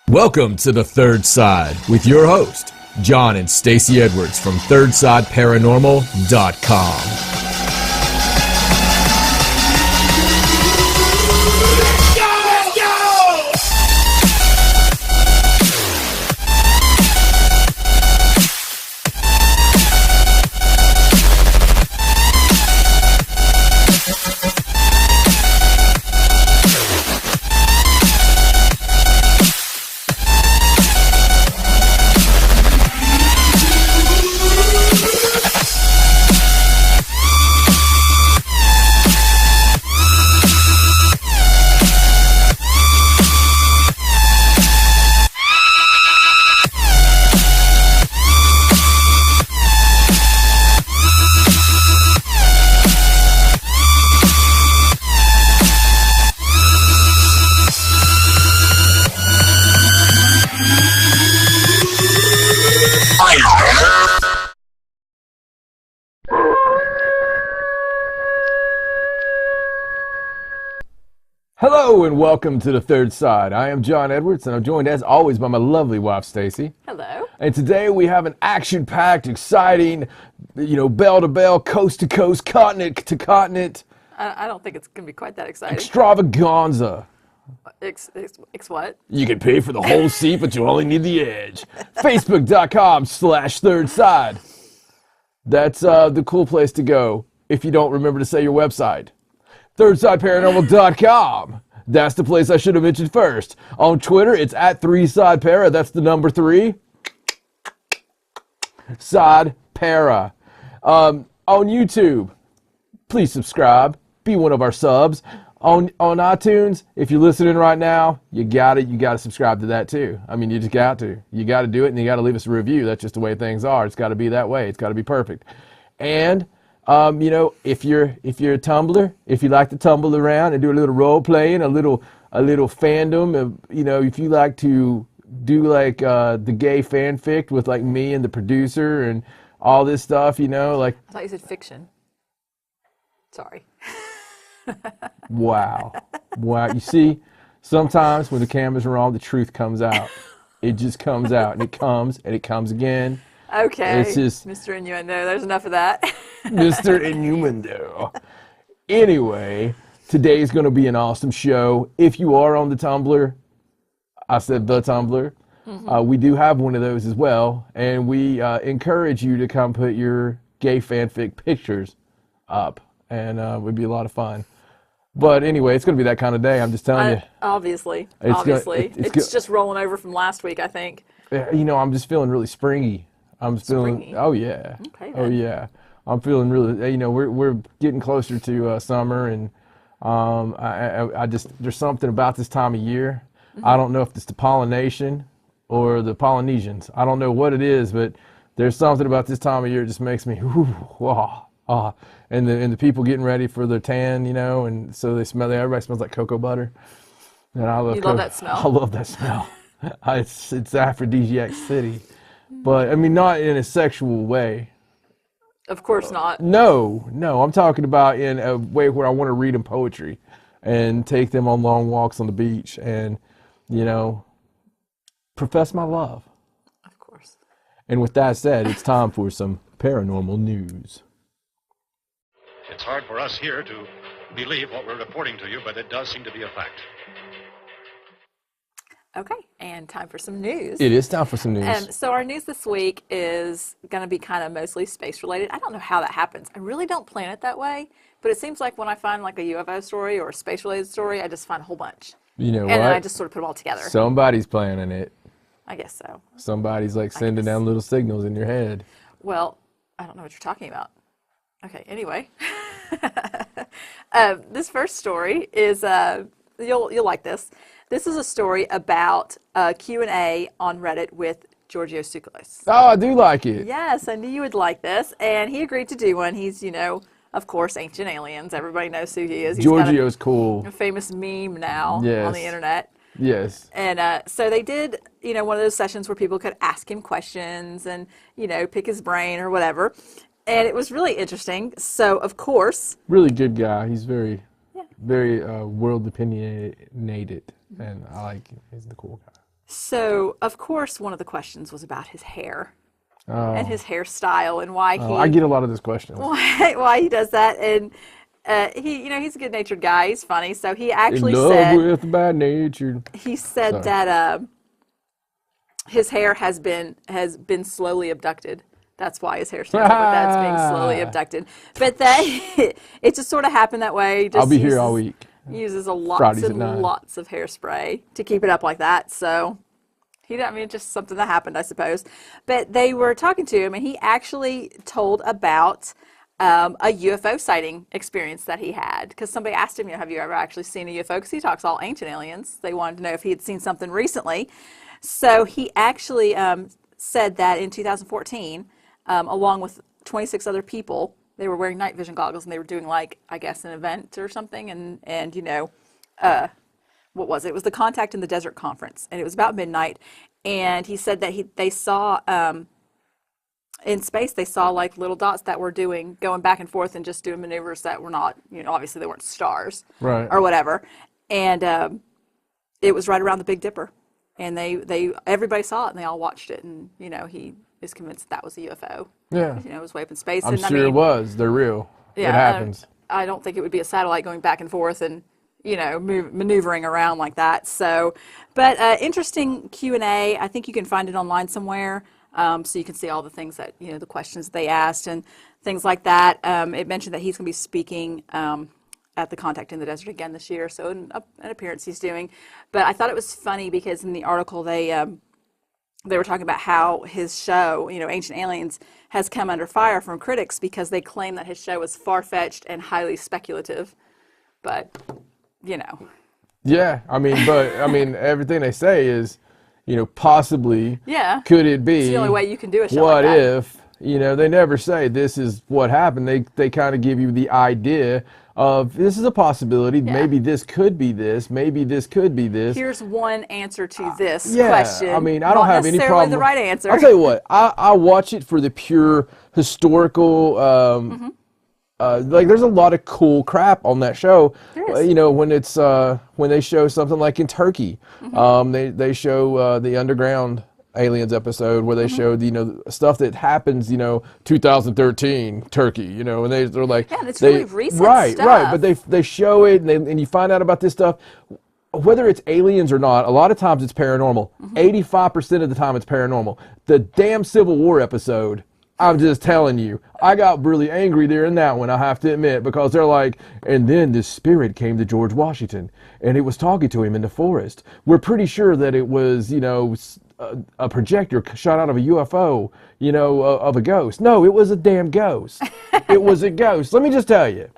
Welcome to The Third Side with your host, John and Stacey Edwards from thirdsideparanormal.com. Hello and welcome to The Third Side. I am John Edwards and I'm joined as always by my lovely wife Stacey. Hello. And today we have an action-packed, exciting, bell to bell, coast to coast, continent to continent. I don't think it's going to be quite that exciting. Extravaganza. Ex what? You can pay for the whole seat, but you only need the edge. Facebook.com/thirdside. That's the cool place to go if you don't remember to say your website. thirdsideparanormal.com. That's the place I should have mentioned first. On Twitter, it's at 3sidepara. That's the number 3. Side Para. On YouTube, please subscribe. Be one of our subs. On iTunes, if you're listening right now, you gotta subscribe to that too. I mean, you just got to. You got to do it, and you got to leave us a review. That's just the way things are. It's got to be that way. It's got to be perfect. And if you're a Tumblr, if you like to tumble around and do a little role playing, a little fandom, if you like to do like the gay fanfic with like me and the producer and all this stuff, like. I thought you said fiction. Sorry. Wow. You see, sometimes when the cameras are on, the truth comes out. It just comes out, and it comes again. Okay. It's just Mr. Innuendo. There's enough of that. Mr. Innuendo. Anyway, today's going to be an awesome show. If you are on the Tumblr, I said the Tumblr. Mm-hmm. We do have one of those as well, and we encourage you to come put your gay fanfic pictures up, and it would be a lot of fun. But anyway, it's going to be that kind of day. I'm just telling you. Obviously. It's just rolling over from last week, I think. I'm just feeling really springy. Springy? Oh yeah. Okay. Oh yeah. I'm feeling really. We're getting closer to summer, and I just there's something about this time of year. Mm-hmm. I don't know if it's the pollination or the Polynesians. I don't know what it is, but there's something about this time of year that just makes me and the people getting ready for their tan, and so everybody smells like cocoa butter. And I love love that smell. I love that smell. It's aphrodisiac city. But I mean, not in a sexual way. Of course not. No, I'm talking about in a way where I want to read them poetry and take them on long walks on the beach and, profess my love. Of course. And with that said, it's time for some paranormal news. It's hard for us here to believe what we're reporting to you, but it does seem to be a fact. Okay, and time for some news. It is time for some news. So our news this week is going to be kind of mostly space related. I don't know how that happens. I really don't plan it that way, but it seems like when I find like a UFO story or a space related story, I just find a whole bunch. You know and what? then I just sort of put them all together. Somebody's planning it. I guess so. Somebody's like sending down little signals in your head. Well, I don't know what you're talking about. Okay, anyway. This first story is, you'll like this. This is a story about a Q&A on Reddit with Giorgia Tsoukalos. Oh, I do like it. Yes, I knew you would like this. And he agreed to do one. He's, of course, Ancient Aliens. Everybody knows who he is. He's Giorgio's cool. A famous meme now on the internet. Yes. And so they did, one of those sessions where people could ask him questions and, pick his brain or whatever. And it was really interesting. So, of course. Really good guy. He's very world opinionated. And I like him. He's the cool guy. So, of course, one of the questions was about his hair and his hairstyle and why I get a lot of those questions. why he does that. And he's a good-natured guy. He's funny. So he actually In love said with bad nature. he said that his hair has been slowly abducted. That's why his hair stands up like that. It's being slowly abducted. But that it just sort of happened that way. He just I'll be here all week. Uses lots Fridays and at 9. lots of hairspray to keep it up like that. So it's just something that happened, I suppose. But they were talking to him, and he actually told about a UFO sighting experience that he had. Because somebody asked him, have you ever actually seen a UFO? Because he talks all ancient aliens. They wanted to know if he had seen something recently. So he actually said that in 2014, along with 26 other people, they were wearing night vision goggles, and they were doing, like, I guess, an event or something. And what was it? It was the Contact in the Desert Conference, and it was about midnight. And he said that they saw, in space, they saw, like, little dots that were going back and forth and just doing maneuvers that were not, obviously they weren't stars. Right. Or whatever. And it was right around the Big Dipper. And everybody saw it, and they all watched it. And, he is convinced that was a UFO. Yeah. It was way up in space. I'm sure it was. They're real. Yeah, it happens. I don't think it would be a satellite going back and forth and, maneuvering around like that. So, but interesting Q&A. I think you can find it online somewhere. So you can see all the things that, the questions they asked and things like that. It mentioned that he's going to be speaking at the Contact in the Desert again this year. So an appearance he's doing. But I thought it was funny because in the article they were talking about how his show, Ancient Aliens, has come under fire from critics because they claim that his show is far-fetched and highly speculative. But, Yeah, everything they say is, possibly. Yeah. Could it be? It's the only way you can do a show what like that. if? They never say this is what happened. They kind of give you the idea of this is a possibility. Yeah. Maybe this could be this. Maybe this could be this. Here's one answer to this Yeah, question. I don't have any problem. Not necessarily the right answer. I'll tell you what. I watch it for the pure historical. Like there's a lot of cool crap on that show. There is. When it's when they show something like in Turkey, they show the underground aliens episode where they showed stuff that happens 2013 Turkey and they're like it's really recent right stuff. but they show it and you find out about this stuff whether it's aliens or not. A lot of times it's paranormal. 85% of the time it's paranormal. The damn Civil War episode, I'm just telling you, I got really angry there in that one, I have to admit, because they're like, and then this spirit came to George Washington and it was talking to him in the forest. We're pretty sure that it was a projector shot out of a UFO, of a ghost. No, it was a damn ghost. It was a ghost. Let me just tell you,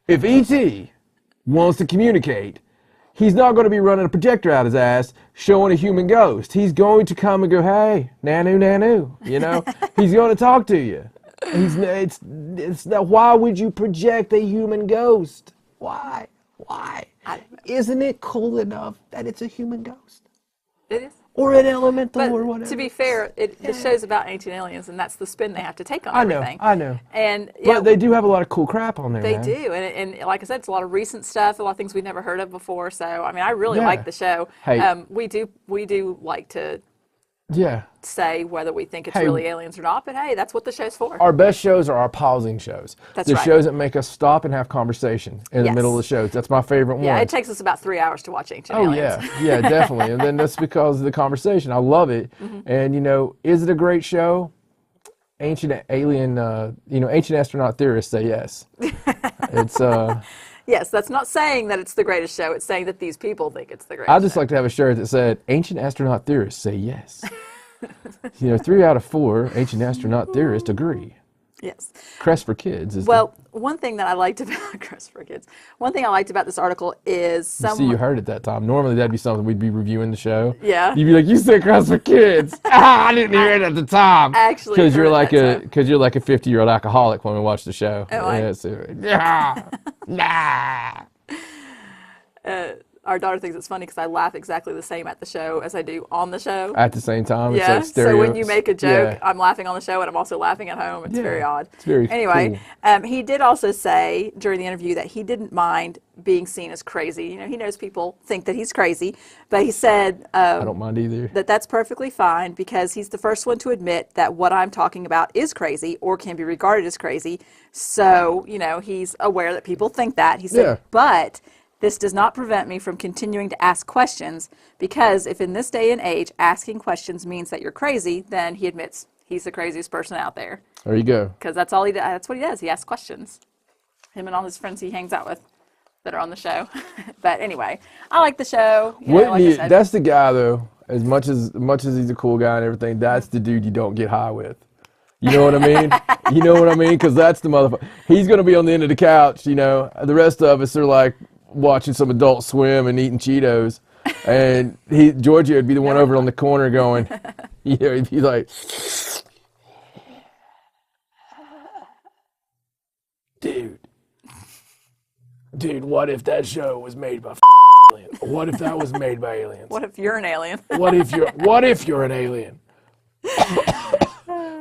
if E.T. wants to communicate, he's not going to be running a projector out his ass showing a human ghost. He's going to come and go, hey, Nanu, Nanu, He's going to talk to you. It's why would you project a human ghost? Why? Isn't it cool enough that it's a human ghost? It is. Or an elemental But or whatever. to be fair, the show's about ancient aliens, and that's the spin they have to take on everything. I know. And But they do have a lot of cool crap on there. They man. do, and like I said, it's a lot of recent stuff, a lot of things we've never heard of before. So I really Yeah. like the show. Hey. We do like to Yeah. say whether we think it's Hey. really aliens or not. But hey, that's what the show's for. Our best shows are our pausing shows. That's the right. shows that make us stop and have conversation in the Yes. middle of the shows. That's my favorite Yeah, one. it takes us about 3 hours to watch Ancient Oh Aliens. yeah, definitely. And then that's because of the conversation. I love it. And is it a great show? Ancient alien, ancient astronaut theorists say yes. It's Yes, that's not saying that it's the greatest show. It's saying that these people think it's the greatest. I'd just like to have a shirt that said ancient astronaut theorists say yes. 3 out of 4 ancient astronaut theorists agree. Yes. Crest for Kids is One thing that I liked about Crest for Kids, one thing I liked about this article is see, you heard it that time. Normally that'd be something we'd be reviewing the show. Yeah. You'd be like, you said Crest for Kids. I didn't hear it at the time. Actually because you're heard like that because you're like a 50-year-old alcoholic when we watch the show. Am I? Yeah, so, nah. I our daughter thinks it's funny because I laugh exactly the same at the show as I do on the show. At the same time, it's Yeah. like stereo. So when you make a joke, Yeah. I'm laughing on the show and I'm also laughing at home. It's very odd. It's very Anyway, cool. he did also say during the interview that he didn't mind being seen as crazy. You know, he knows people think that he's crazy, but he said I don't mind either. that that's perfectly fine because he's the first one to admit that what I'm talking about is crazy or can be regarded as crazy. So, you know, he's aware that people think that. He said, Yeah. but this does not prevent me from continuing to ask questions because if in this day and age asking questions means that you're crazy, then he admits he's the craziest person out there. There you go. Because that's all he does. That's what he does. He asks questions. Him and all his friends he hangs out with that are on the show. But anyway, I like the show. You know, Wouldn't like I you, said. that's the guy though. As much as he's a cool guy and everything, that's the dude you don't get high with. You know what I mean? You know what I mean? Because that's the motherfucker. He's gonna be on the end of the couch. You know, the rest of us are like watching some Adult Swim and eating Cheetos, and Giorgia would be the one over on the corner going, you know, he'd be like, dude, what if that show was made by aliens? What if that was made by aliens? What if you're an alien? What if you're an alien?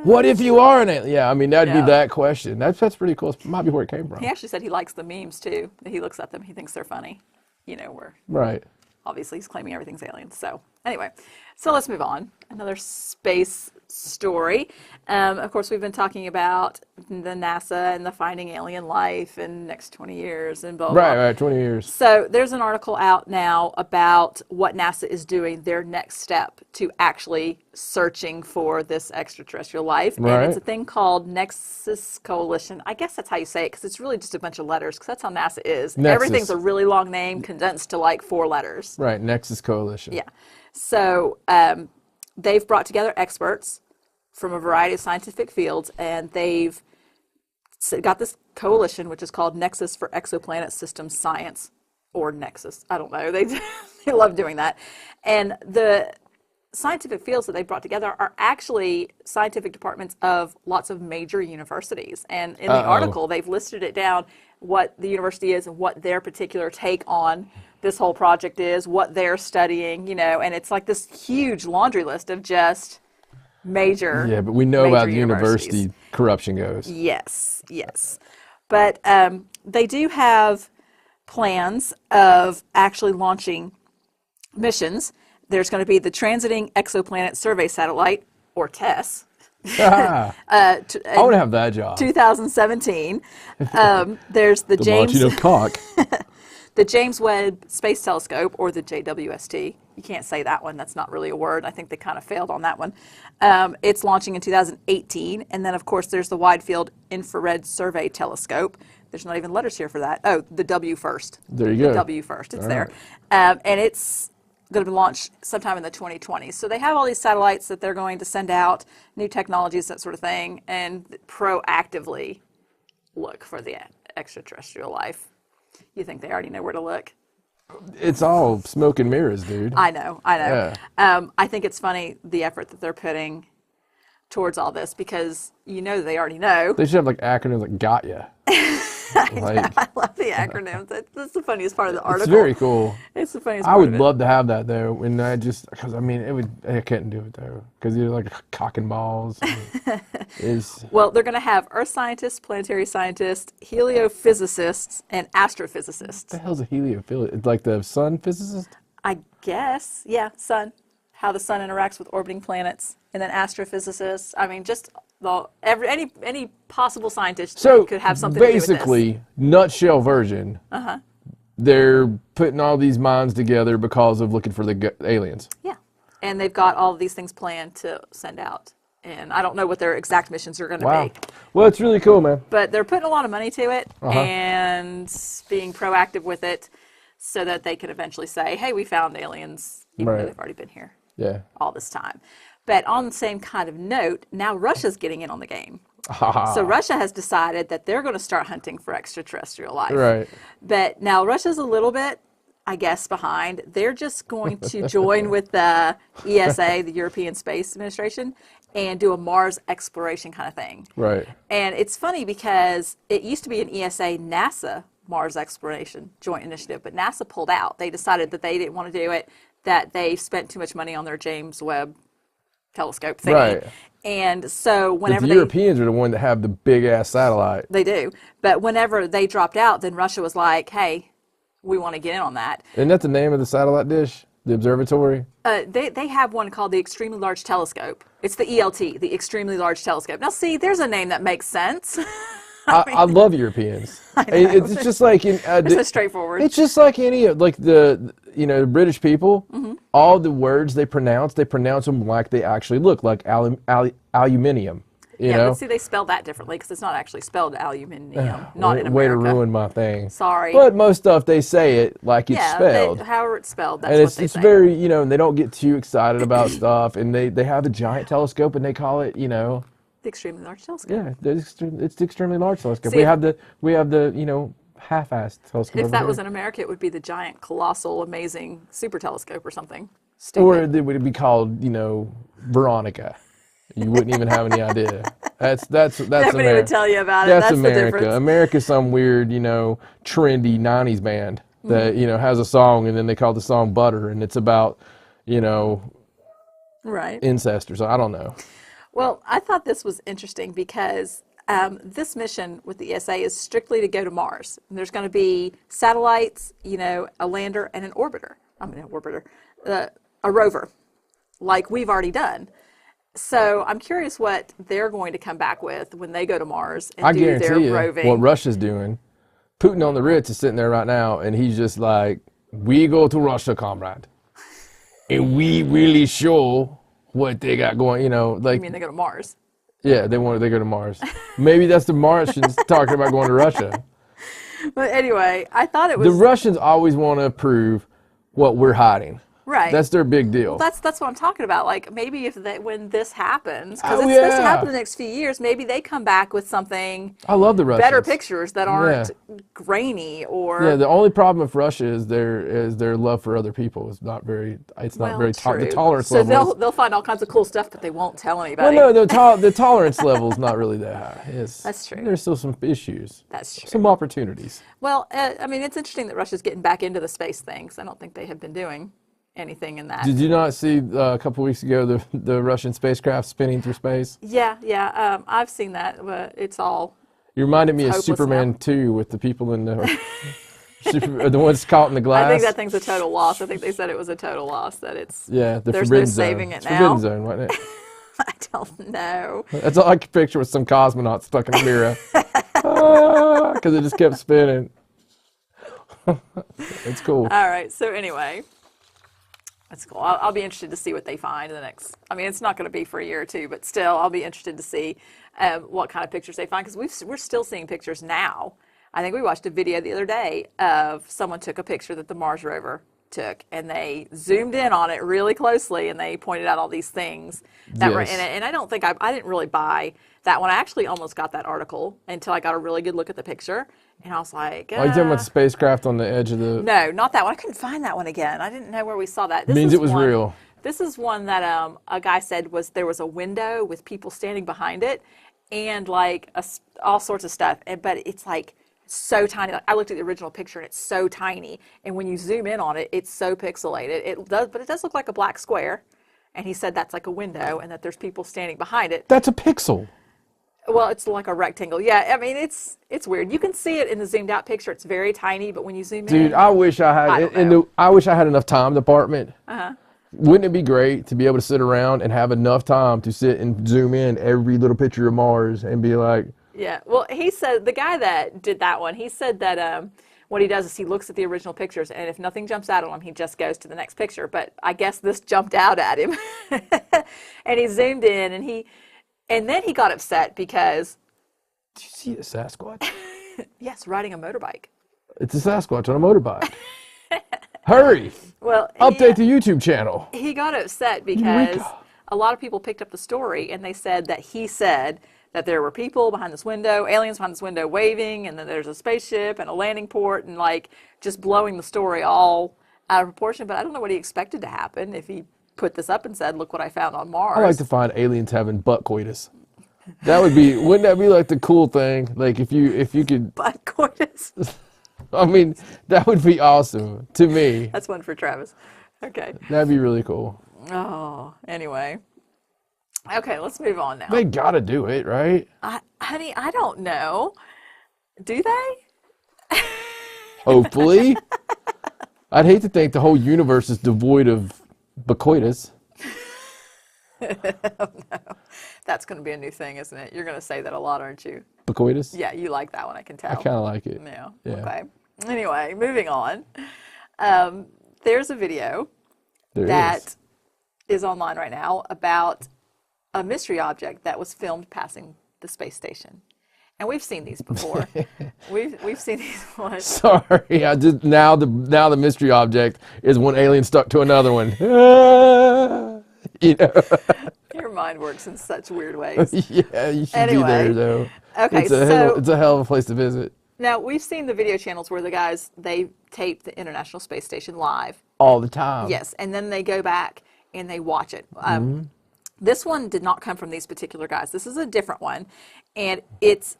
What if you are an alien? Yeah, I mean that'd Yeah. be that question. That's pretty cool. It might be where it came from. He actually said he likes the memes too. That he looks at them, he thinks they're funny. You know, where Right. obviously he's claiming everything's aliens. So anyway, so let's move on. Another space story. Of course, we've been talking about the NASA and the finding alien life in the next 20 years and blah, blah, blah. Right, 20 years. So there's an article out now about what NASA is doing, their next step to actually searching for this extraterrestrial life. Right. And it's a thing called NExSS Coalition. I guess that's how you say it because it's really just a bunch of letters because that's how NASA is. NExSS. Everything's a really long name condensed to like 4 letters. Right, NExSS Coalition. Yeah. So they've brought together experts from a variety of scientific fields, and they've got this coalition, which is called NExSS for Exoplanet Systems Science, or NExSS. I don't know. They love doing that. And the scientific fields that they brought together are actually scientific departments of lots of major universities. And in the article, they've listed it down, what the university is and what their particular take on this whole project is, what they're studying, you know, and it's like this huge laundry list of just major. Yeah, but we know major about the universities. university corruption goes. Yes, yes. But they do have plans of actually launching missions. There's going to be the Transiting Exoplanet Survey Satellite, or TESS. I want to have that job. 2017. There's the James Launching of cock. the James Webb Space Telescope, or the JWST. You can't say that one. That's not really a word. I think they kind of failed on that one. It's launching in 2018. And then, of course, there's the Wide Field Infrared Survey Telescope. There's not even letters here for that. Oh, the W first. There you the go. W first. It's All there. right. And it's going to be launched sometime in the 2020s. So they have all these satellites that they're going to send out, new technologies, that sort of thing, and proactively look for the extraterrestrial life. You think they already know where to look? It's all smoke and mirrors, dude. I know. Yeah. I think it's funny, the effort that they're putting towards all this, because you know they already know. They should have like acronyms like got ya. Like, I love the acronyms. That's the funniest part of the article. it's very cool. It's the funniest I part would of it. love to have that though, and because I mean, I couldn't do it though, because you're like cock and balls. Is Well, they're going to have earth scientists, planetary scientists, heliophysicists, and astrophysicists. what the hell's a heliophil? It's like the sun physicist. I guess, yeah, sun. How the sun interacts with orbiting planets, and then astrophysicists. I mean, just any possible scientist So could have something to do with this. basically, nutshell version. They're putting all these minds together because of looking for the aliens. Yeah, and they've got all of these things planned to send out, and I don't know what their exact missions are going to Wow. be, Well, it's really cool, man. but they're putting a lot of money to it and being proactive with it, so that they can eventually say, "Hey, we found aliens," even though Right. they've already been here Yeah. all this time. But on the same kind of note, now Russia's getting in on the game. So Russia has decided that they're going to start hunting for extraterrestrial life. Right. But now Russia's a little bit, I guess, behind. They're just going to join with the ESA, the European Space Administration, and do a Mars exploration kind of thing. Right. And it's funny because it used to be an ESA NASA Mars exploration joint initiative, but NASA pulled out. They decided that they didn't want to do it, that they spent too much money on their James Webb telescope thingy. Right. And so But whenever the Europeans are the one that have the big ass satellite. they do, but whenever they dropped out, then Russia was like, hey, we want to get in on that. Isn't that the name of the satellite dish? The observatory? They have one called the Extremely Large Telescope. It's the ELT, the Extremely Large Telescope. Now, see, there's a name that makes sense. I love Europeans. It's just like It's so straightforward. It's just like any like the British people. All the words they pronounce them like they actually look like aluminium. You know? But see, they spell that differently because it's not actually spelled aluminium, not in Way America. to ruin my thing. Sorry. But most stuff they say it like it's spelled. However it's spelled, that's And what they it's say. very, and they don't get too excited about stuff. And they have a giant telescope and they call it, The Extremely Large Telescope. yeah, it's the extremely large telescope. See, we have the half-assed telescope. If over that here. was in America, it would be the giant, colossal, amazing super telescope or something. Or Stupid. it would be called, Veronica. You wouldn't even have any idea. That's Nobody America. would tell you about it. That's That's the America. difference. America's some weird, trendy '90s band that has a song and then they call the song Butter and it's about, Right. incest or something. I don't know. Well, I thought this was interesting because this mission with the ESA is strictly to go to Mars. And there's going to be satellites, a lander and an orbiter. A rover, like we've already done. So I'm curious what they're going to come back with when they go to Mars and I do their guarantee you roving. what Russia's doing. Putin on the Ritz is sitting there right now and he's just like, we go to Russia, comrade. And we really show what they got going, I mean, they go to Mars. Yeah, they go to Mars. Maybe that's the Martians talking about going to Russia. But anyway, I thought it was The Russians always want to prove what we're hiding. right. That's their big deal. That's what I'm talking about. Like maybe when this happens, because Oh, it's supposed to yeah. happen in the next few years, maybe they come back with something I love the Russians. better pictures that aren't grainy or Yeah, the only problem with Russia is their love for other people is not very. It's not very true. the tolerance so level. they'll find all kinds of cool stuff, but they won't tell Well, anybody. no, the tolerance level is not really that high. That's true. There's still some issues. That's true. Some opportunities. Well, I mean, it's interesting that Russia's getting back into the space things. I don't think they have been doing anything in that. Did you not see a couple weeks ago the Russian spacecraft spinning through space? Yeah. I've seen that, but it's all. You reminded me of hopeless Superman now. 2 with the people in the the ones caught in the glass. I think that thing's a total loss. I think they said it was a total loss. That it's. Yeah, the there's forbidden no zone. saving it It's now. Forbidden zone, wasn't it? I don't know. That's all I could picture with some cosmonauts stuck in a mirror. Because it just kept spinning. It's cool. All right. So anyway, that's cool. I'll be interested to see what they find in the next. I mean, it's not going to be for a year or two, but still, I'll be interested to see what kind of pictures they find because we're still seeing pictures now. I think we watched a video the other day of someone took a picture that the Mars rover took, and they zoomed in on it really closely, and they pointed out all these things that were in Yes. it. And I don't think I didn't really buy that one. I actually almost got that article until I got a really good look at the picture, and I was like, Are you talking about the spacecraft on the edge of the... no, not that one. I couldn't find that one again. I didn't know where we saw that. This Means is it was one- real. This is one that a guy said there was a window with people standing behind it, and like all sorts of stuff. But it's like so tiny. Like, I looked at the original picture, and it's so tiny. And when you zoom in on it, it's so pixelated. But it does look like a black square. And he said that's like a window, and that there's people standing behind it. That's a pixel. Well, it's like a rectangle. Yeah, I mean, it's weird. You can see it in the zoomed out picture. It's very tiny, but when you zoom in, Dude, I wish I had... I don't know. I wish I had enough time department. Wouldn't it be great to be able to sit around and have enough time to sit and zoom in every little picture of Mars and be like... yeah. Well, he said, the guy that did that one, he said that what he does is he looks at the original pictures, and if nothing jumps out at him, he just goes to the next picture. But I guess this jumped out at him, and he zoomed in, and then he got upset because, Did you see a Sasquatch? yes, riding a motorbike. It's a Sasquatch on a motorbike. Hurry! Well, Update the YouTube channel. he got upset because Eureka. a lot of people picked up the story, and they said that he said that there were people behind this window, aliens behind this window waving, and then there's a spaceship and a landing port, and like just blowing the story all out of proportion. But I don't know what he expected to happen if he put this up and said, look what I found on Mars. I like to find aliens having butt coitus. That would be, wouldn't that be like the cool thing? Like if you could, Butt coitus. I mean, that would be awesome to me. That's one for Travis. Okay. That'd be really cool. Oh, anyway. Okay, let's move on now. They gotta do it, right? Honey, I don't know. Do they? Hopefully. I'd hate to think the whole universe is devoid of coitus. Oh, no. That's going to be a new thing, isn't it? You're going to say that a lot, aren't you? Coitus? Yeah, you like that one, I can tell. I kind of like it. Yeah. Yeah. Okay. Anyway, moving on. There's a video There that is online right now about a mystery object that was filmed passing the space station. And we've seen these before. we've seen these ones. Sorry, I just now the mystery object is one alien stuck to another one. You know. Your mind works in such weird ways. Yeah, you should be Anyway, there though. okay, it's a hell of a place to visit. Now, we've seen the video channels where the guys, they tape the International Space Station live. All the time. Yes, and then they go back and they watch it. This one did not come from these particular guys. This is a different one, and it's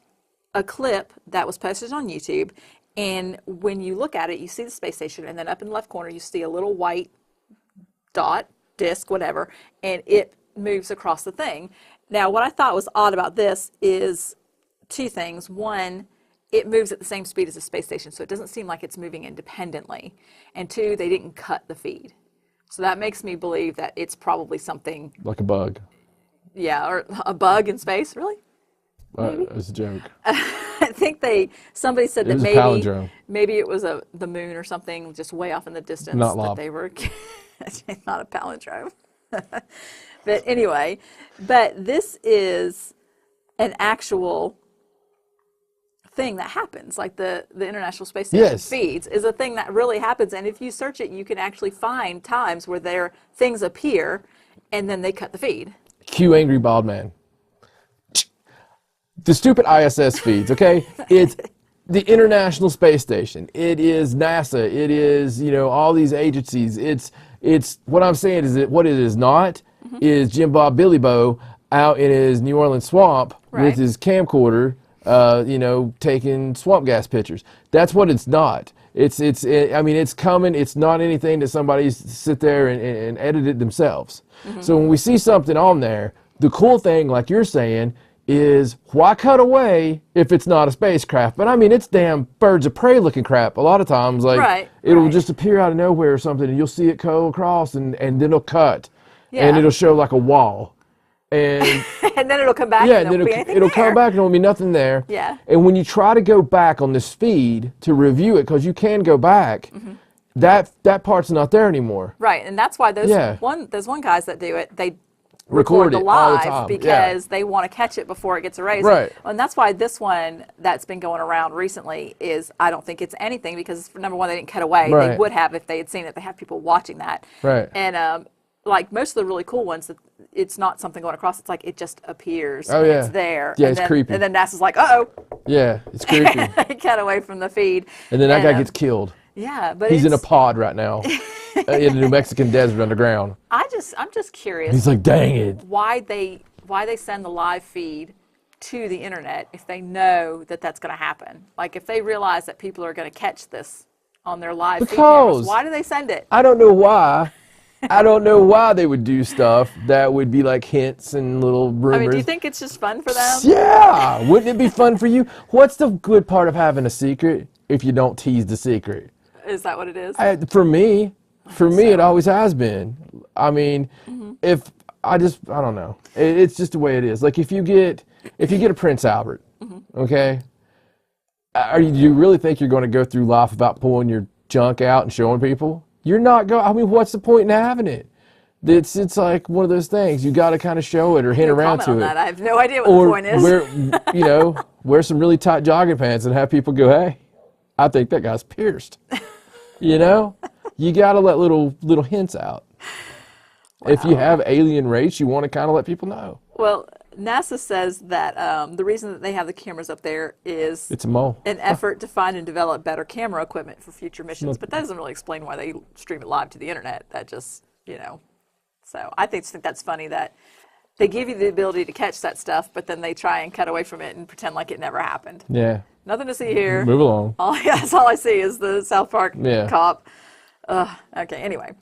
a clip that was posted on YouTube, and when you look at it, you see the space station, and then up in the left corner, you see a little white dot, disc, whatever, and it moves across the thing. Now, what I thought was odd about this is two things. One, it moves at the same speed as the space station, so it doesn't seem like it's moving independently. And two, they didn't cut the feed. So that makes me believe that it's probably something... Like a bug. Yeah, or a bug in space, really? It's a joke. I think somebody said It that was a palindrome. maybe it was the moon or something just way off in the distance. Not that lob. they were not a palindrome. But anyway, this is an actual thing that happens, like the International Space Station feeds is a thing that really happens, and if you search it, you can actually find times where things appear and then they cut the feed. Cue angry bald man. The stupid ISS feeds, okay? It's the International Space Station. It is NASA. It is, all these agencies. It's what I'm saying is that what it is not is Jim Bob Billy Bo out in his New Orleans swamp with his camcorder, taking swamp gas pictures. That's what it's not. It's coming. It's not anything that somebody sit there and edit it themselves. So when we see something on there, the cool thing, like you're saying, is why cut away if it's not a spacecraft? But I mean, it's damn birds of prey looking crap. A lot of times, it'll just appear out of nowhere or something, and you'll see it go across, and then it'll cut, and it'll show like a wall, and and then it'll come back. Yeah, and then it'll come back, and there'll be nothing there. Yeah. And when you try to go back on this feed to review it, because you can go back, that part's not there anymore. Right, and that's why there's one guys that do it. They record the it all the live time. because they want to catch it before it gets erased. Right. And that's why this one that's been going around recently is, I don't think it's anything, because number one, they didn't cut away. Right. They would have if they had seen it. They have people watching that. Right. And like most of the really cool ones, it's not something going across. It's like it just appears. Oh, and yeah. It's there. Yeah, and it's then, creepy. And then NASA's like, uh-oh. Yeah, it's creepy. They cut away from the feed. And then that guy gets killed. Yeah, but he's in a pod right now in the New Mexican desert underground. I'm just curious. He's like, dang it. Why they send the live feed to the internet if they know that that's going to happen? Like if they realize that people are going to catch this on their live feed cameras, why do they send it? I don't know why. I don't know why they would do stuff that would be like hints and little rumors. I mean, do you think it's just fun for them? Yeah. Wouldn't it be fun for you? What's the good part of having a secret if you don't tease the secret? Is that what it is? For me, it always has been. I mean, I don't know. It's just the way it is. Like if you get a Prince Albert, okay, do you really think you're going to go through life about pulling your junk out and showing people? You're not going. I mean, what's the point in having it? It's like one of those things. You got to kind of show it or hint around to it. I have no idea what the point is. Or wear some really tight jogging pants and have people go, "Hey, I think that guy's pierced." You got to let little hints out. Wow. If you have alien race, you want to kind of let people know. Well, NASA says that the reason that they have the cameras up there is it's a mole. An effort to find and develop better camera equipment for future missions. But that doesn't really explain why they stream it live to the internet. That just, So I think that's funny that they give you the ability to catch that stuff, but then they try and cut away from it and pretend like it never happened. Yeah. Nothing to see here. Move along. That's all I see is the South Park cop. Okay, anyway.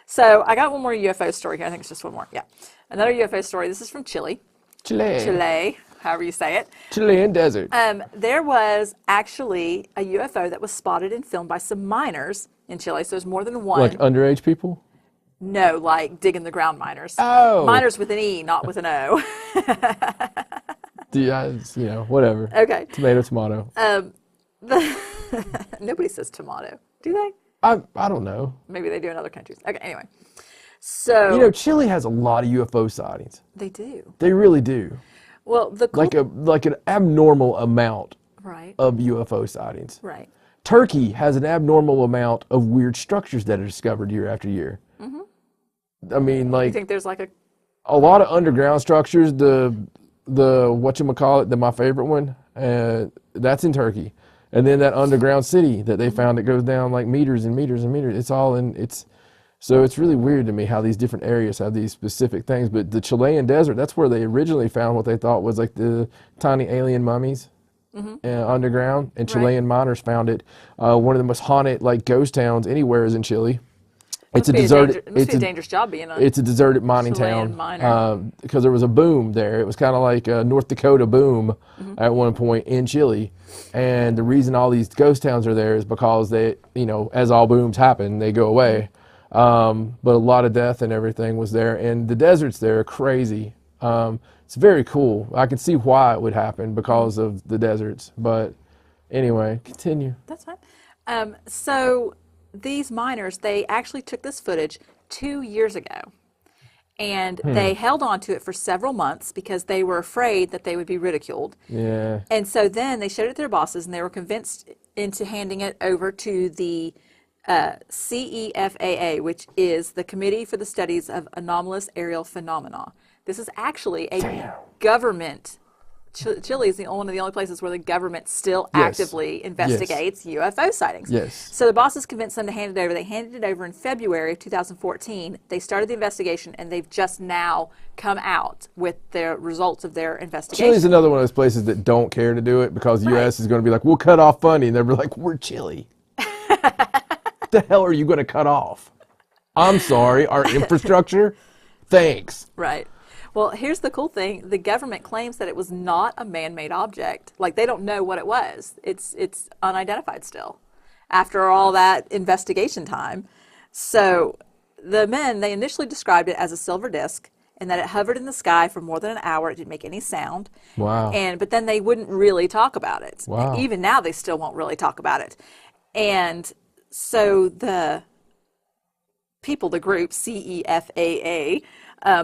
So I got one more UFO story here. I think it's just one more. Yeah. Another UFO story. This is from Chile. Chile, however you say it. Chilean desert. There was actually a UFO that was spotted and filmed by some miners in Chile. So there's more than one. Like underage people? No, like digging the ground miners. Oh. Miners with an E, not with an O. Whatever. Okay. Tomato. Nobody says tomato, do they? I don't know. Maybe they do in other countries. Okay, anyway. So Chile has a lot of UFO sightings. they do. They really do. Well, the cool, Like an abnormal amount right, of UFO sightings. right. Turkey has an abnormal amount of weird structures that are discovered year after year. Mm-hmm. I mean, You think there's like a lot of underground structures. The whatchamacallit, my favorite one, that's in Turkey. And then that underground city that they found that goes down like meters and meters and meters. So it's really weird to me how these different areas have these specific things. But the Chilean desert, that's where they originally found what they thought was like the tiny alien mummies underground. And Chilean miners found it. One of the most haunted like ghost towns anywhere is in Chile. It's a deserted. It must be a dangerous job being a. It's a deserted mining Chilean town miner. because there was a boom there. It was kind of like a North Dakota boom at one point in Chile, and the reason all these ghost towns are there is because they, as all booms happen, they go away. But a lot of death and everything was there, and the deserts there are crazy. It's very cool. I can see why it would happen because of the deserts. But anyway, continue. That's fine. So these miners, they actually took this footage 2 years ago, and they held on to it for several months because they were afraid that they would be ridiculed. Yeah. And so then they showed it to their bosses, and they were convinced into handing it over to the CEFAA, which is the Committee for the Studies of Anomalous Aerial Phenomena. This is actually a government. Chile is one of the only places where the government still actively investigates UFO sightings. Yes. So the bosses convinced them to hand it over. They handed it over in February of 2014. They started the investigation, and they've just now come out with the results of their investigation. Chile's another one of those places that don't care to do it because the U.S. is going to be like, we'll cut off funding. They'll be like, we're Chile. What the hell are you going to cut off? I'm sorry, our infrastructure? Thanks. Right. Well, here's the cool thing. The government claims that it was not a man-made object. Like, they don't know what it was. It's unidentified still after all that investigation time. So the men, they initially described it as a silver disc and that it hovered in the sky for more than an hour. It didn't make any sound. Wow. But then they wouldn't really talk about it. Wow. Even now, they still won't really talk about it. And so the people, the group, CEFAA,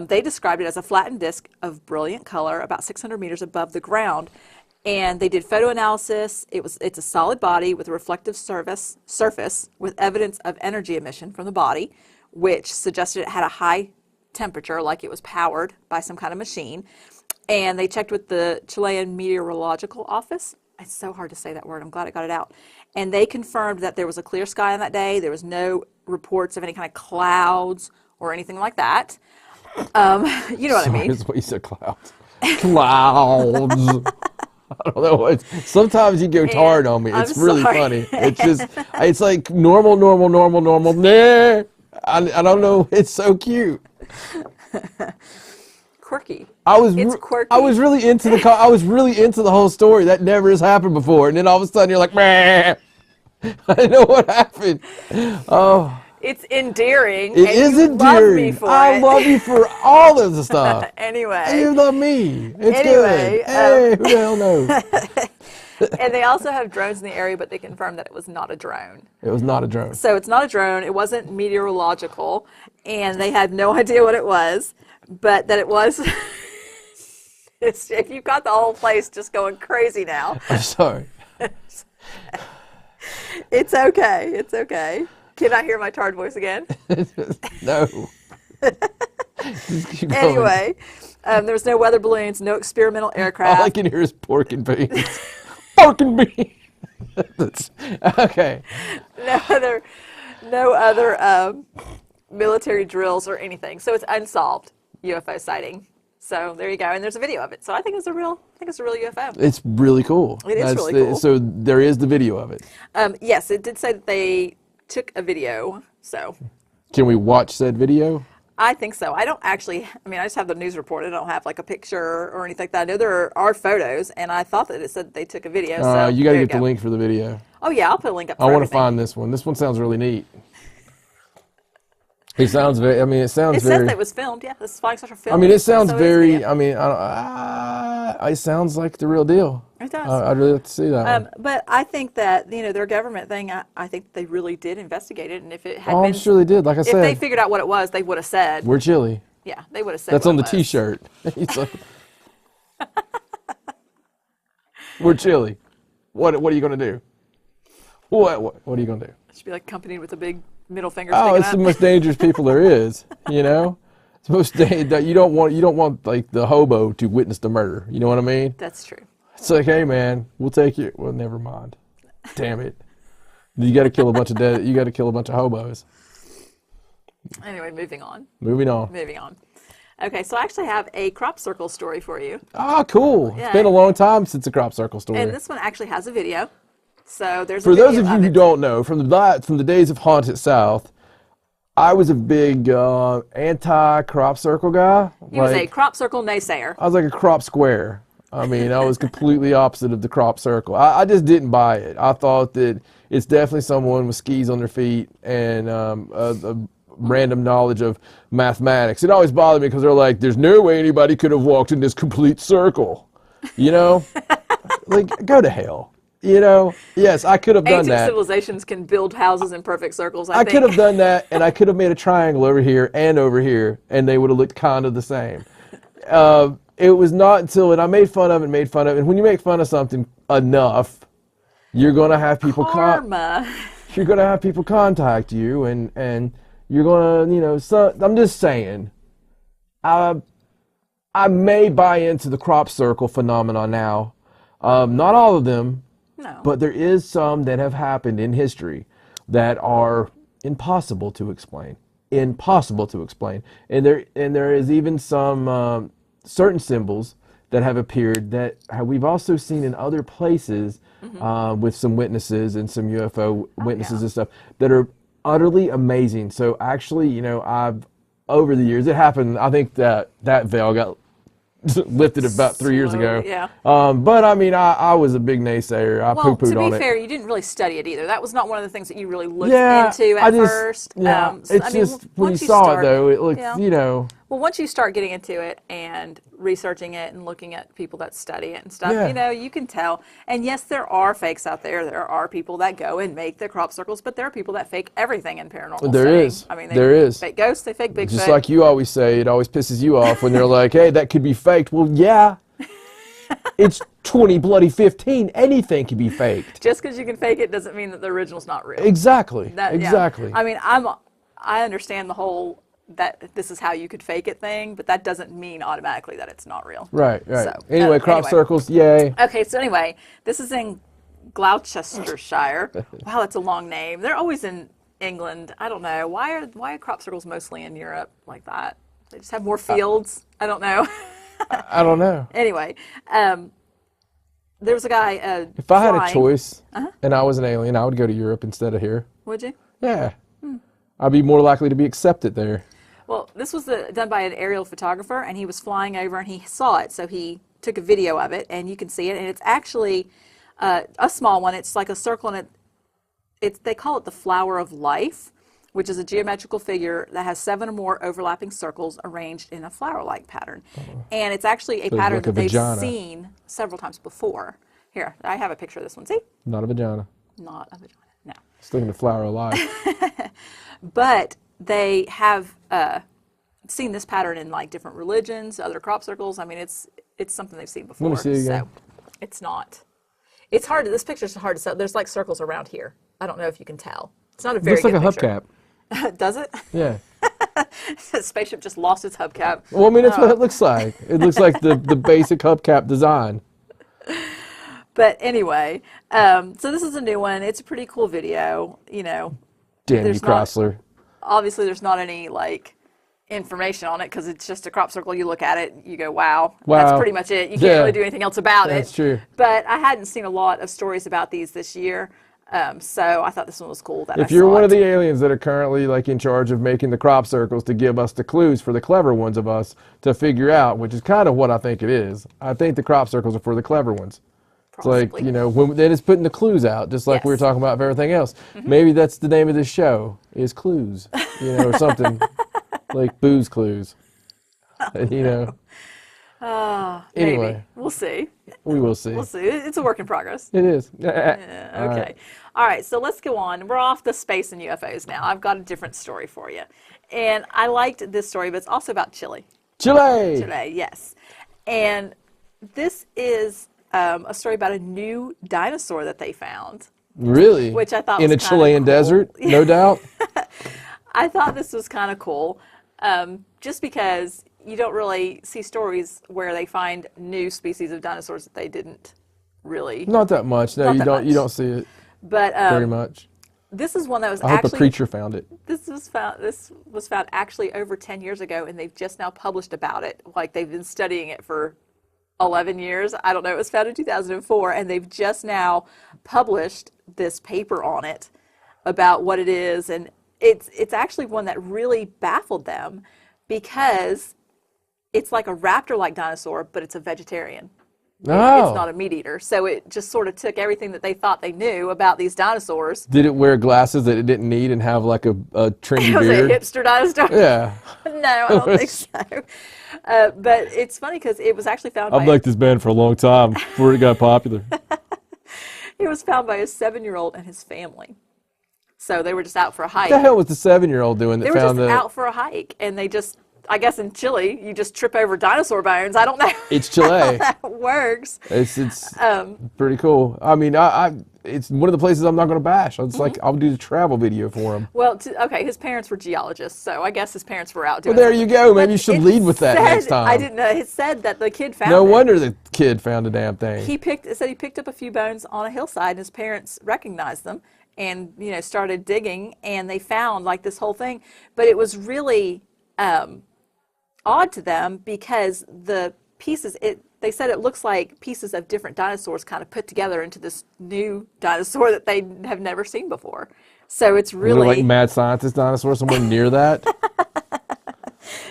they described it as a flattened disc of brilliant color about 600 meters above the ground. And they did photo analysis. It's a solid body with a reflective surface with evidence of energy emission from the body, which suggested it had a high temperature, like it was powered by some kind of machine. And they checked with the Chilean Meteorological Office. It's so hard to say that word. I'm glad I got it out. And they confirmed that there was a clear sky on that day. There was no reports of any kind of clouds or anything like that. You know what I mean? That's what you said, clouds. Clouds. I don't know. Sometimes you go hard on me. It's really funny. It's just, it's like normal. Nah. I don't know. It's so cute. Quirky. It's quirky. I was really into the whole story. That never has happened before. And then all of a sudden you're like, meh. I didn't know what happened. Oh. It's endearing. It is endearing. I love you for all of the stuff. Anyway. And you love me. It's good. Hey, who the hell knows? And they also have drones in the area, but they confirmed that it was not a drone. It was not a drone. So it's not a drone. It wasn't meteorological. And they had no idea what it was. But that it was. If you've got the whole place just going crazy now. I'm sorry. It's okay. It's okay. Can I hear my tired voice again? No. Anyway, there was no weather balloons, no experimental aircraft. All I can hear is pork and beans. Pork and beans. Okay. No other military drills or anything. So it's unsolved UFO sighting. So there you go, and there's a video of it. So I think it's a real UFO. It's really cool. It is really cool. So there is the video of it. Yes, it did say that they took a video. So can we watch said video? I think so. I don't actually. I mean, I just have the news report. I don't have like a picture or anything like that. I know there are photos, and I thought that it said they took a video. So you got to get the link for the video. Oh yeah, I'll put a link up. I want to find this one. This one sounds really neat. It sounds very. I mean, it sounds very. It says that it was filmed. Yeah, this is flying saucer film. I mean, it sounds very. I mean, it sounds like the real deal. It does. I'd really like to see that one. But I think that their government thing. I think they really did investigate it, and if it had been, I'm sure they did. Like I said, if they figured out what it was, they would have said. We're Chile. Yeah, they would have said. That's on the T-shirt. It's like, we're Chile. What are you gonna do? What are you gonna do? It should be like accompanied with a big middle finger. Oh, it's the most dangerous people there is. You know, it's the most you don't want like the hobo to witness the murder. You know what I mean? That's true. It's like, hey man, we'll take you. Well, never mind. Damn it. You got to kill a bunch of You got to kill a bunch of hobos. Anyway, moving on. Moving on. Okay, so I actually have a crop circle story for you. Oh, cool. Yeah. It's been a long time since a crop circle story. And this one actually has a video. So there's for those of you who don't know, from the days of Haunted South, I was a big anti-crop circle guy. He was a crop circle naysayer. I was like a crop square. I mean, I was completely opposite of the crop circle. I just didn't buy it. I thought that it's definitely someone with skis on their feet and a random knowledge of mathematics. It always bothered me because they're like, there's no way anybody could have walked in this complete circle. You know? Like, go to hell. You know, yes, I could have done that. Ancient civilizations can build houses in perfect circles, I think. I could have done that, and I could have made a triangle over here, and they would have looked kind of the same. It was not until, and I made fun of it, and when you make fun of something enough, you're going to have people you're going to have people contact you, and you're going to, I'm just saying, I may buy into the crop circle phenomenon now. Not all of them. No. But there is some that have happened in history that are impossible to explain. And there is even some certain symbols that have appeared that we've also seen in other places with some witnesses and some UFO witnesses and stuff that are utterly amazing. So actually, I've over the years, it happened. I think that veil got lifted about 3 years ago. Yeah. But I mean, I was a big naysayer. I poo-pooed on it. To be fair, you didn't really study it either. That was not one of the things that you really looked into at first. Yeah. When you saw it though, it looked, Well, once you start getting into it and researching it and looking at people that study it and stuff, you can tell. And yes, there are fakes out there. There are people that go and make the crop circles, but there are people that fake everything in paranormal. There is. I mean, there is. Fake ghosts, they fake Bigfoot. Just like you always say, it always pisses you off when they're like, hey, that could be faked. Well, yeah. It's 2015. Anything can be faked. Just because you can fake it doesn't mean that the original's not real. Exactly. Exactly. I mean, I understand the whole that this is how you could fake it thing, but that doesn't mean automatically that it's not real. Right. So, anyway, crop circles, yay. Okay, so anyway, this is in Gloucestershire. Wow, that's a long name. They're always in England. I don't know. Why are crop circles mostly in Europe like that? They just have more fields? I don't know. I don't know. Anyway, there was a guy if I had a choice and I was an alien, I would go to Europe instead of here. Would you? Yeah. I'd be more likely to be accepted there. Well, this was done by an aerial photographer, and he was flying over, and he saw it, so he took a video of it, and you can see it, and it's actually a small one. It's like a circle, and they call it the flower of life, which is a geometrical figure that has 7 or more overlapping circles arranged in a flower-like pattern. And it's actually a pattern that they've seen several times before. Here, I have a picture of this one. See? Not a vagina. Not a vagina, no. Just looking at the flower of life. But they have seen this pattern in like different religions, other crop circles. I mean, it's something they've seen before. Let me see it again. So it's not. It's hard. This picture's hard to tell. There's like circles around here. I don't know if you can tell. It's not a very good looks picture. like a hubcap. Does it? Yeah. The spaceship just lost its hubcap. Well, I mean, that's what it looks like. It looks like the basic hubcap design. But anyway, so this is a new one. It's a pretty cool video, Damn you, Chrysler. Obviously, there's not any, like, information on it because it's just a crop circle. You look at it, you go, wow, Wow. that's pretty much it. You can't really do anything else about That's it. true. But I hadn't seen a lot of stories about these this year, so I thought this one was cool. That If I you're saw one it. of the aliens that are currently like in charge of making the crop circles to give us the clues for the clever ones of us to figure out, which is kind of what I think it is. I think the crop circles are for the clever ones. It's like, Possibly. you know, then it's putting the clues out, just like we were Yes. talking about for everything else. Maybe that's the name of this show, is Clues, you know, or something like Booze Clues, you know. Anyway, Maybe. We'll see. we will see. We'll see. It's a work in progress. It is. Yeah, All okay. right. All right, so let's go on. We're off the space and UFOs now. I've got a different story for you. And I liked this story, but it's also about Chile. Chile. Today, yes. And this is a story about a new dinosaur that they found. Really? Which I thought in was a kinda Chilean cool. desert, no doubt. I thought this was kind of cool, just because you don't really see stories where they find new species of dinosaurs that they didn't really. Not that much. No, Not you that don't. You much. don't see it But very much. this is one that was I hope actually a preacher found it. This was found actually over 10 years ago, and they've just now published about it. Like they've been studying it for 11 years. I don't know. It was found in 2004, and they've just now published this paper on it about what it is, and it's actually one that really baffled them because it's like a raptor-like dinosaur, but it's a vegetarian. Oh. It's not a meat eater. So it just sort of took everything that they thought they knew about these dinosaurs. Did it wear glasses that it didn't need and have like a trendy It was a beard? hipster dinosaur. Yeah. No, I don't think so. But it's funny because it was actually found I've by liked this band for a long time before it got popular. it was found by a 7-year-old and his family. So they were just out for a hike. What the hell was the 7-year-old doing that They were found just the? out for a hike, and they just, I guess in Chile, you just trip over dinosaur bones. I don't know It's Chile. how that works. It's pretty cool. I mean, it's one of the places I'm not going to bash. It's like I'll do the travel video for him. Well, okay, his parents were geologists, so I guess his parents were out Well, doing there something. you go. Maybe But you should it lead with that said- next time. I didn't know. It said that the kid found No it. wonder the kid found a damn thing. It said he picked up a few bones on a hillside, and his parents recognized them and, you know, started digging, and they found like this whole thing. But it was really odd to them because the pieces, they said it looks like pieces of different dinosaurs kind of put together into this new dinosaur that they have never seen before. So it's Was really there, like mad scientist dinosaur somewhere near that?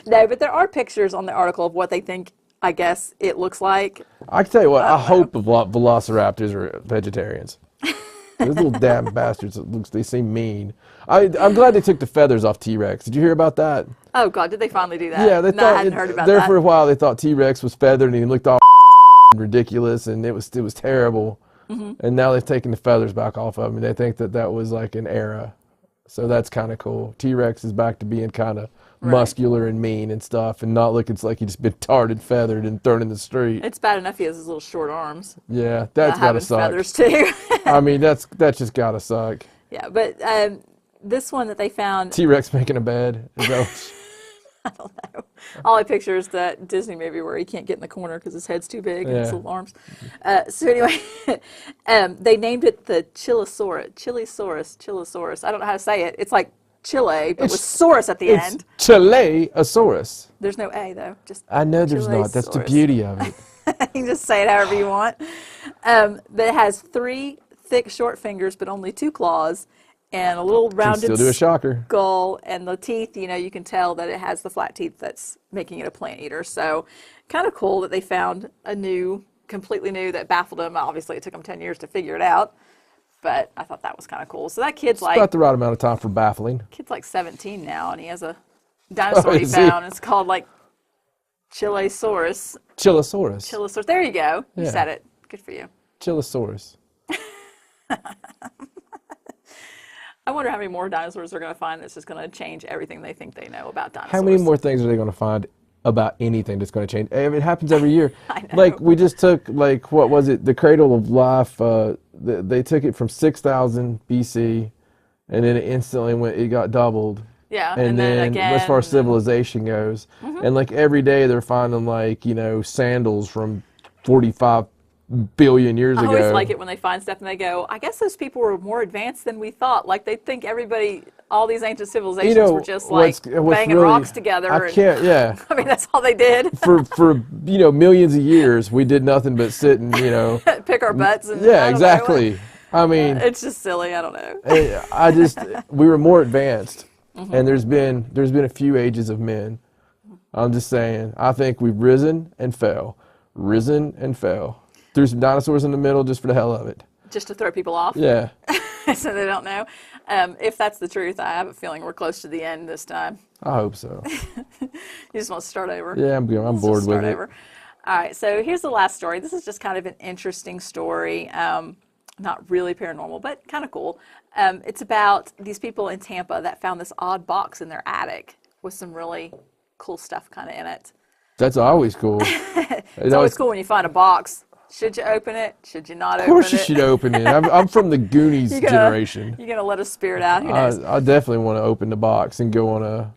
no, but there are pictures on the article of what they think, I guess, it looks like. I can tell you what, I hope velociraptors are vegetarians. Those little damn bastards, they seem mean. I'm glad they took the feathers off T-Rex. Did you hear about that? Oh God, did they finally do that? Yeah, they no, thought I hadn't heard about there that. for a while. They thought T-Rex was feathered and he looked all ridiculous, and it was terrible. And now they've taken the feathers back off of him, and they think that was like an era. So that's kind of cool. T-Rex is back to being kind of muscular and mean and stuff, and not looking like he's just been tarred and feathered and thrown in the street. It's bad enough he has his little short arms. Yeah, that's gotta Having suck. feathers too. I mean, that's just gotta suck. Yeah, but this one that they found, T-Rex making a bed. Is that I don't know. All I picture is that Disney movie where he can't get in the corner because his head's too big and his Yeah. little arms. So anyway, they named it the Chilesaurus. I don't know how to say it. It's like Chile, but with saurus at the it's end. Chileosaurus. There's no A though. Just I know there's not. That's the Chilesaurus. beauty of it. You can just say it however you want. But it has 3 thick, short fingers, but only 2 claws, and a little Can rounded still do a shocker. skull, and the teeth, you know, you can tell that it has the flat teeth that's making it a plant eater. So kind of cool that they found a new, completely new, that baffled them. Obviously, it took them 10 years to figure it out, but I thought that was kind of cool. So that kid's About the right amount of time for baffling. 17 now, and he has a dinosaur he is he? found. It's called like Chilesaurus. Chilosaurus. There you go. You Yeah. said it. Good for you. Chilosaurus. I wonder how many more dinosaurs they're going to find that's just going to change everything they think they know about dinosaurs. How many more things are they going to find about anything that's going to change? I mean, it happens every year. I know. Like, we just took, like, what was it? The Cradle of Life. They took it from 6,000 BC, and then it instantly it got doubled. Yeah, And then again. as far as civilization goes, and like every day they're finding like, you know, sandals from 45 billion years I ago. always like it when they find stuff and they go, I guess those people were more advanced than we thought. Like they think everybody all these ancient civilizations were just like banging really, rocks together. I can't, yeah. I mean, that's all they did. For millions of years, we did nothing but sit and, pick our butts. And yeah, exactly. I mean, it's just silly. I don't know. We were more advanced, and there's been a few ages of men. I'm just saying, I think we've risen and fell. Threw some dinosaurs in the middle just for the hell of it. Just to throw people off? Yeah. So they don't know. If that's the truth, I have a feeling we're close to the end this time. I hope so. You just want to start over? Yeah, I'm good. I'm bored with it. Over. All right, so here's the last story. This is just kind of an interesting story. Not really paranormal, but kind of cool. It's about these people in Tampa that found this odd box in their attic with some really cool stuff kind of in it. That's always cool. It's always cool when you find a box. Should you open it? Should you not open it? Of course you should open it. I'm from the Goonies generation. You're going to let a spirit out? Who knows? I definitely want to open the box and go on a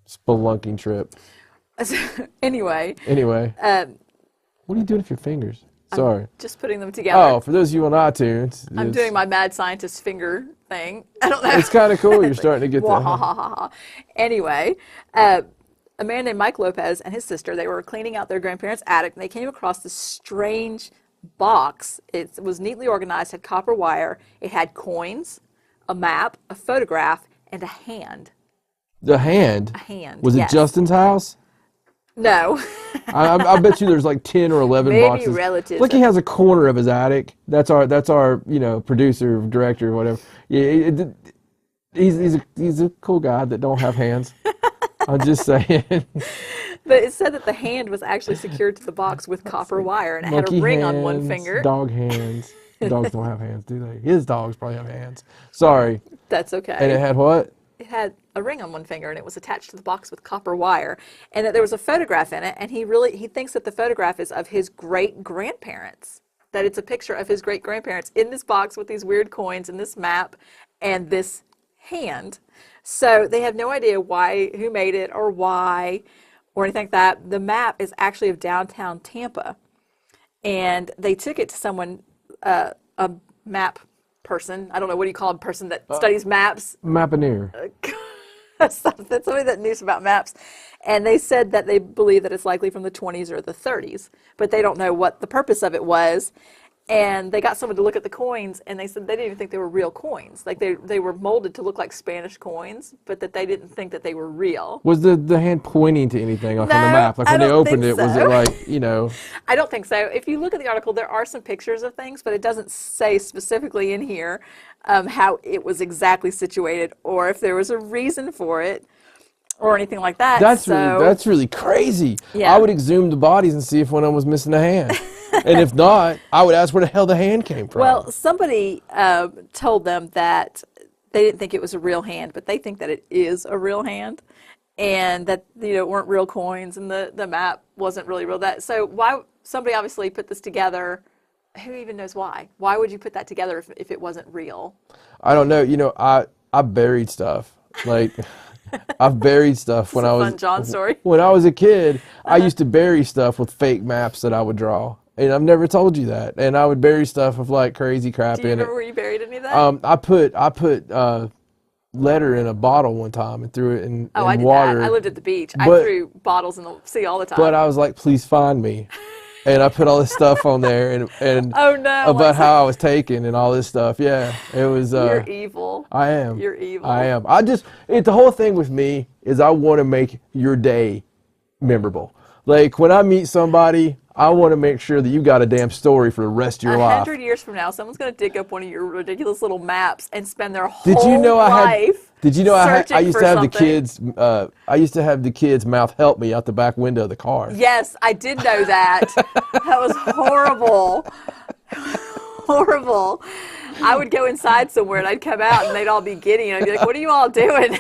spelunking trip. Anyway. What are you doing with your fingers? Sorry. I'm just putting them together. Oh, for those of you on iTunes. I'm doing my mad scientist finger thing. I don't know. It's kind of cool. You're starting to get that. Anyway, a man named Mike Lopez and his sister, they were cleaning out their grandparents' attic, and they came across this strange box. It was neatly organized, had copper wire. It had coins, a map, a photograph, and a hand. The hand? A hand, Was it Justin's house? No. I bet you there's like 10 or 11 boxes. Maybe relatives. Look, he has a corner of his attic. That's our producer, director, whatever. Yeah, he's a cool guy that don't have hands. I'm just saying. But it said that the hand was actually secured to the box with copper wire, and it had a ring on one finger. Dog hands. Dogs don't have hands, do they? His dogs probably have hands. Sorry. That's okay. And it had what? It had a ring on one finger, and it was attached to the box with copper wire, and that there was a photograph in it, and he thinks that the photograph is of his great-grandparents, that it's a picture of his great-grandparents in this box with these weird coins and this map and this hand. So they have no idea who made it or why or anything like that. The map is actually of downtown Tampa, and they took it to someone, a map person. I don't know, what do you call a person that studies maps? Mapineer. Somebody that knows about maps. And they said that they believe that it's likely from the 20s or the 30s, but they don't know what the purpose of it was. And they got someone to look at the coins, and they said they didn't even think they were real coins. Like they were molded to look like Spanish coins, but that they didn't think that they were real. Was the hand pointing to anything on the map? Like when they opened it, was it like, I don't think so. If you look at the article, there are some pictures of things, but it doesn't say specifically in here how it was exactly situated or if there was a reason for it or anything like that. That's really crazy. Yeah. I would exhume the bodies and see if one of them was missing a hand. And if not, I would ask where the hell the hand came from. Well, somebody told them that they didn't think it was a real hand, but they think that it is a real hand, and that it weren't real coins, and the map wasn't really real. So why somebody obviously put this together? Who even knows why? Why would you put that together if it wasn't real? I don't know. I buried stuff. Like I've buried stuff when I was fun John story. When I was a kid. I used to bury stuff with fake maps that I would draw. And I've never told you that. And I would bury stuff with like crazy crap in it. Do you remember where you buried any of that? I put letter in a bottle one time and threw it in I did water. that. I lived at the beach. I threw bottles in the sea all the time. But I was like, please find me. And I put all this stuff on there and oh no, about how I was taken and all this stuff. Yeah, it was. You're evil. I am. You're evil. I am. The whole thing with me is I want to make your day memorable. Like when I meet somebody, I want to make sure that you got a damn story for the rest of your life. 100 years from now, someone's going to dig up one of your ridiculous little maps and spend their whole life. Did you know I used to have something. the kids? I used to have the kids mouth "help me" out the back window of the car. Yes, I did know that. That was horrible. Horrible. I would go inside somewhere and I'd come out and they'd all be giddy and I'd be like, "What are you all doing?"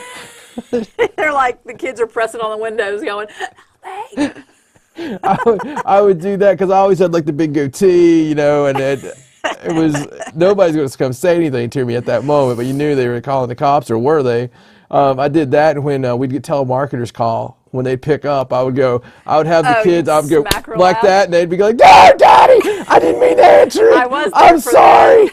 They're like, the kids are pressing on the windows, going, "Hey." I would do that because I always had like the big goatee, and it was nobody's going to come say anything to me at that moment, but you knew they were calling the cops, or were they? I did that when we'd get telemarketers call. When they'd pick up, I would have the kids, I would go like that, and they'd be like, "No, Daddy, I didn't mean to answer it. I'm sorry."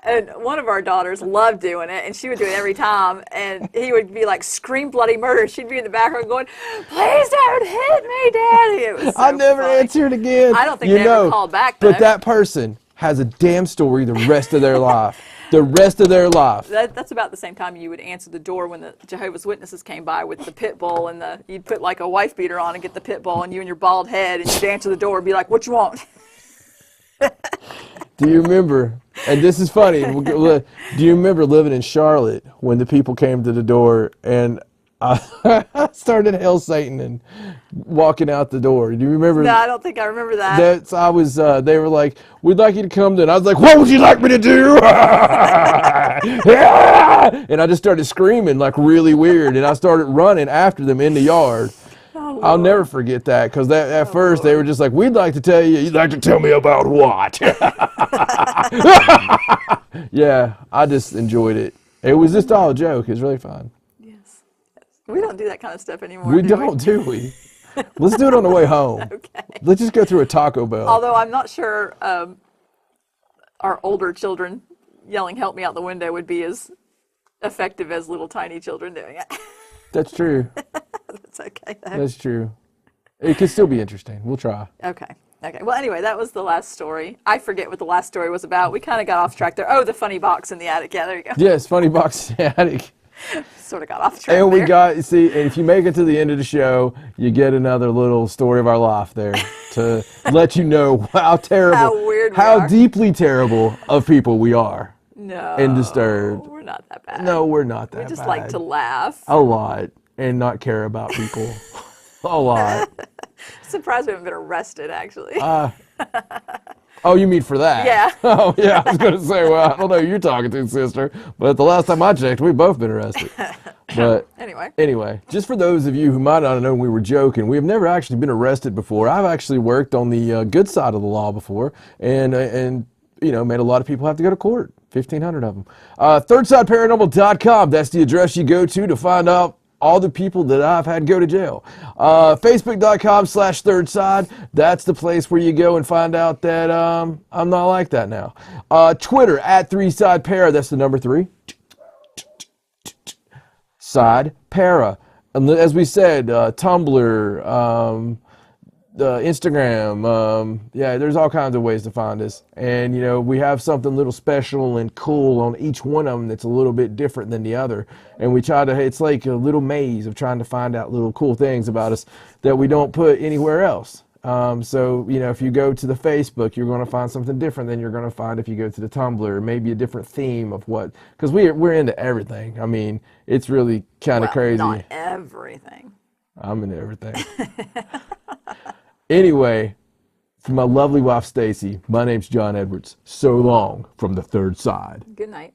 And one of our daughters loved doing it, and she would do it every time. And he would be like, scream bloody murder. She'd be in the background going, please don't hit me, Daddy. It was so I never funny. answered again. I don't think they ever called back, though. But that person has a damn story the rest of their life. The rest of their life. That's about the same time you would answer the door when the Jehovah's Witnesses came by with the pit bull, and you'd put like a wife beater on and get the pit bull, and you and your bald head, and you'd answer the door and be like, what you want? Do you remember, and this is funny, do you remember living in Charlotte when the people came to the door and I started Hail Satan and walking out the door? Do you remember? No, I don't think I remember that. They were like, we'd like you to come to, and I was like, what would you like me to do? And I just started screaming like really weird, and I started running after them in the yard. I'll never forget that, because at first they were just like, we'd like to tell you, you'd like to tell me about what? Yeah, I just enjoyed it. It was just all a joke. It was really fun. Yes. We don't do that kind of stuff anymore. We don't, do we? Let's do it on the way home. Okay. Let's just go through a Taco Bell. Although I'm not sure our older children yelling help me out the window would be as effective as little tiny children doing it. That's true. That's okay, though. That's true. It could still be interesting. We'll try. Okay. Well, anyway, that was the last story. I forget what the last story was about. We kind of got off track there. Oh, the funny box in the attic. Yeah, there you go. Yes, funny box in the attic. Sort of got off track And we there. see, and if you make it to the end of the show, you get another little story of our life there to let you know how terrible, How weird we how are. deeply terrible of people we are. No. And disturbed. We're not that bad. No, we're not that bad. We just like to laugh. A lot, and not care about people. A lot. Surprised we haven't been arrested, actually. Oh, you mean for that? Yeah. Oh, yeah. I was going to say, well, I don't know who you're talking to, sister, but the last time I checked, we've both been arrested. But anyway, just for those of you who might not have known we were joking, we have never actually been arrested before. I've actually worked on the good side of the law before, and you know, made a lot of people have to go to court. 1,500 of them. ThirdSideParanormal.com. That's the address you go to find out all the people that I've had go to jail. Facebook.com/ThirdSide. That's the place where you go and find out that I'm not like that now. Twitter @3SidePara. That's the number 3. Side Para. And as we said, Tumblr, Instagram, yeah, there's all kinds of ways to find us. And, you know, we have something little special and cool on each one of them that's a little bit different than the other. And we try to, it's like a little maze of trying to find out little cool things about us that we don't put anywhere else. So, you know, if you go to the Facebook, you're going to find something different than you're going to find if you go to the Tumblr, maybe a different theme of what, because we're into everything. I mean, it's really kind of crazy. Not everything. I'm into everything. Anyway, for my lovely wife, Stacey, my name's John Edwards. So long from the third side. Good night.